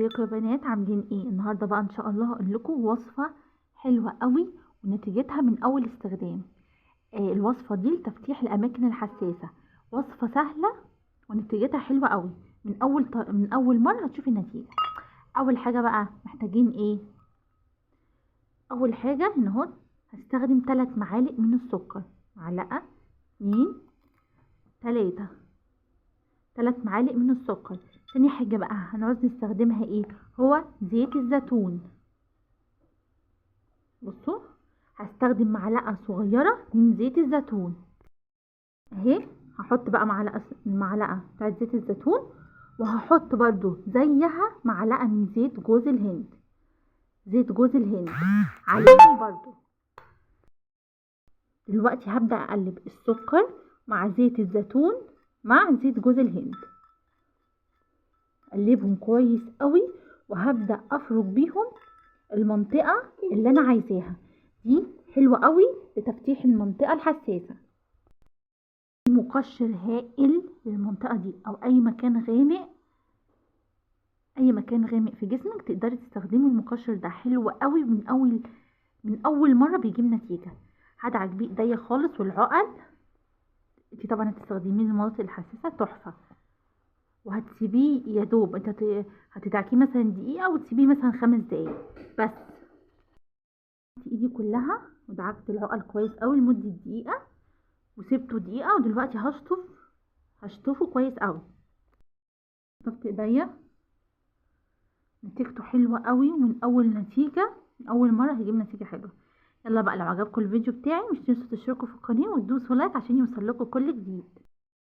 ازيكم يا بنات؟ عاملين ايه النهارده؟ بقى ان شاء الله هقول لكم وصفه حلوه قوي ونتيجتها من اول استخدام. الوصفه دي لتفتيح الاماكن الحساسه. وصفه سهله ونتيجتها حلوه قوي. من اول مره هتشوفي النتيجه. اول حاجه بقى محتاجين ايه؟ اول حاجه هنا اهو هستخدم 3 معالق من السكر. معلقه، 2، 3. 3 معالق من السكر. تاني حاجة بقى هنعوز نستخدمها ايه؟ هو زيت الزيتون. بصوا، هستخدم معلقة صغيرة من زيت الزيتون اهي. هحط بقى معلقة بتاعت زيت الزيتون، وهحط برضو زيها معلقة من زيت جوز الهند. زيت جوز الهند عليهم برضو. دلوقتي هبدأ اقلب السكر مع زيت الزيتون مع زيت جوز الهند. اقلبهم كويس قوي، وهبدأ افرك بيهم المنطقة اللي انا عايزاها. دي حلوة قوي لتفتيح المنطقة الحساسة. مقشر هائل للمنطقة دي او اي مكان غامق. اي مكان غامق في جسمك تقدري تستخدمي المقشر ده. حلو قوي من اول مرة بيجيب نتيجة. هدعك بيه ايديا خالص والعقل. انتي طبعا هتستخدميه للمناطق الحساسة تحفة. وهتسيبيه يا دوب، هتدعكيه مثلا دقيقة وتسيبيه مثلا 5 دقايق بس. ايدي كلها ودعكت العقل كويس قوي لمدة دقيقة، وسبته دقيقة. ودلوقتي هشطفه كويس قوي. شطفت ايديا، نتيجته حلوة قوي. ومن من اول مرة هيجيب نتيجة حلوة. يلا بقى، لو عجبكم الفيديو بتاعي مش تنسوا تشتركوا في القناة وتدوسوا لايك عشان يوصل لكم كل جديد.